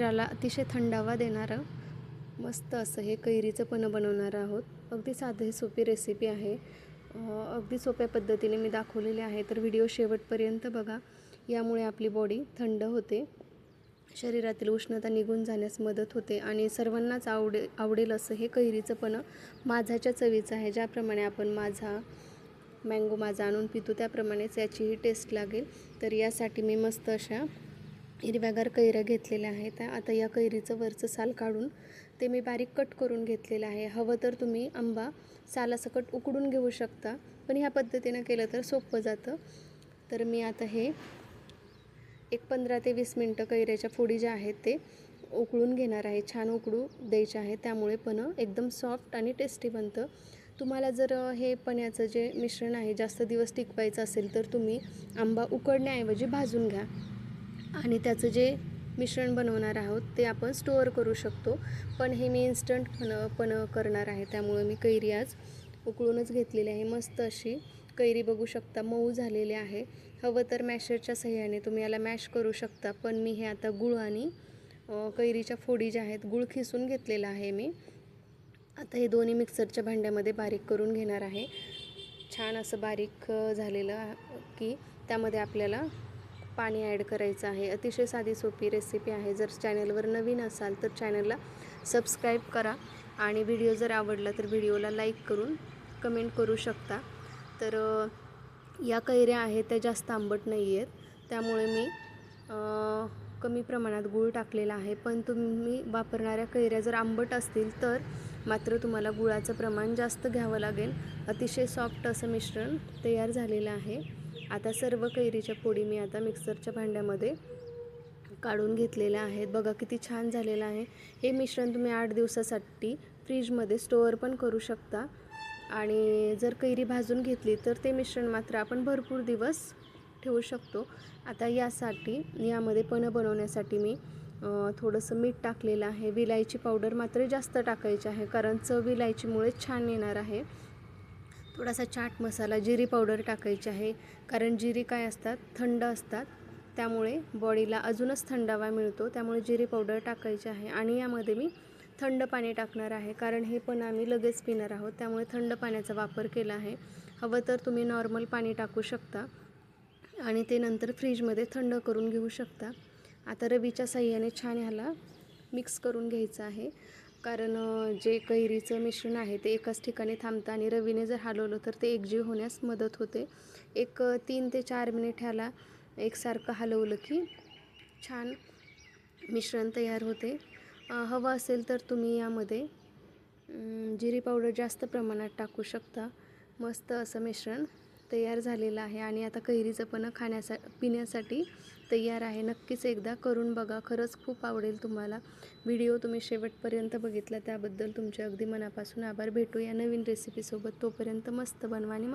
शरीराला अतिशय थंडावा देणारं मस्त असं हे कैरीचं पन्हं बनवणार आहोत. अगदी साधी सोपी रेसिपी आहे. अगदी सोप्या पद्धतीने मी दाखवलेले आहे, तर व्हिडिओ शेवटपर्यंत बघा. यामुळे आपली बॉडी थंड होते, शरीरातील उष्णता निघून जाण्यास मदत होते आणि सर्वांनाच आवडेल असं हे कैरीचं पन्हं माझाच्या चवीचं आहे. ज्याप्रमाणे आपण मँगो माझा आणून पितो त्याप्रमाणेच याचीही टेस्ट लागेल. तर यासाठी मी मस्त अशा हिरव्यागार कैऱ्या घेतलेल्या आहेत. आता या कैरीचं वरचं साल काढून ते मी बारीक कट करून घेतलेलं आहे. हवं तर तुम्ही आंबा सालासकट उकडून घेऊ शकता, पण ह्या पद्धतीनं केलं तर सोपं जातं. तर मी आता हे एक 15 ते 20 मिनटं कैऱ्याच्या फोडी ज्या आहेत ते उकळून घेणार आहे. छान उकडू द्यायचे आहे, त्यामुळे पन्हं एकदम सॉफ्ट आणि टेस्टी बनतं. तुम्हाला जर हे पन्ह्याचं जे मिश्रण आहे जास्त दिवस टिकवायचं असेल तर तुम्ही आंबा उकडण्याऐवजी भाजून घ्या आणि त्याचं जे मिश्रण बनवणार आहोत ते आपण स्टोअर करू शकतो. पण हे मी इन्स्टंट पन्हं करणार आहे, त्यामुळे मी कैरी आज उकळूनच घेतलेली आहे. मस्त अशी कैरी बघू शकता मऊ झालेली आहे. हवं तर मॅशरच्या सहाय्याने तुम्ही याला मॅश करू शकता, पण मी हे आता गूळ आणि कैरीच्या फोडी ज्या आहेत गूळ खिसून घेतलेला आहे मी. आता हे दोन्ही मिक्सरच्या भांड्यामध्ये बारीक करून घेणार आहे. छान असं बारीक झालेलं की त्यामध्ये आपल्याला पाणी ॲड करायचं आहे. अतिशय साधी सोपी रेसिपी आहे. जर चॅनलवर नवीन असाल तर चॅनलला सबस्क्राईब करा आणि व्हिडिओ जर आवडला तर व्हिडिओला लाईक करून कमेंट करू शकता. तर या कैऱ्या आहेत त्या जास्त आंबट नाही आहेत, त्यामुळे मी कमी प्रमाणात गूळ टाकलेला आहे. पण तुम्ही वापरणाऱ्या कैऱ्या जर आंबट असतील तर मात्र तुम्हाला गुळाचं प्रमाण जास्त घ्यावं लागेल. अतिशय सॉफ्ट असं मिश्रण तयार झालेलं आहे. आता सर्व कैरीच्या फोडी मी आता मिक्सरच्या भांड्यामध्ये काढून घेतलेल्या आहेत. बघा किती छान झालेलं आहे. हे मिश्रण तुम्ही 8 दिवसासाठी फ्रीजमध्ये स्टोअर पण करू शकता आणि जर कैरी भाजून घेतली तर ते मिश्रण मात्र आपण भरपूर दिवस ठेवू शकतो. आता यामध्ये पन्हं बनवण्यासाठी मी थोडंसं मीठ टाकलेलं आहे. विलायची पावडर मात्र जास्त टाकायची आहे, कारण चव विलायचीमुळे छान येणार आहे. थोडासा चाट मसाला, जिरी पावडर टाकायची आहे, कारण जिरी काय असतात थंड असतात, त्यामुळे बॉडीला अजूनच थंडावा मिळतो. त्यामुळे जिरी पावडर टाकायची आहे आणि यामध्ये मी थंड पाणी टाकणार आहे, कारण हे पण आम्ही लगेच पिणार आहोत, त्यामुळे थंड पाण्याचा वापर केला आहे. हवं तर तुम्ही नॉर्मल पाणी टाकू शकता आणि ते नंतर फ्रीजमध्ये थंड करून घेऊ शकता. आता रवीच्या साहाय्याने छान ह्याला मिक्स करून घ्यायचं आहे, कारण जे कैरीचं मिश्रण आहे ते एकाच ठिकाणी थांबतं आणि रवीने जर हलवलं तर ते एकजीव होण्यास मदत होते. एक 3 ते 4 मिनिट ह्याला एकसारखं हलवलं की छान मिश्रण तयार होते. हवं असेल तर तुम्ही यामध्ये जिरी पावडर जास्त प्रमाणात टाकू शकता. मस्त असं मिश्रण तयार झालेलं आहे आणि आता कैरीचं पन्हं पिण्यासाठी तयार आहे. नक्कीच एकदा करून बघा, खरंच खूप आवडेल तुम्हाला. व्हिडिओ तुम्ही शेवटपर्यंत बघितला त्याबद्दल तुमचे अगदी मनापासून आभार. भेटूया नवीन रेसिपीसोबत. तोपर्यंत मस्त बनवा आणि मस्त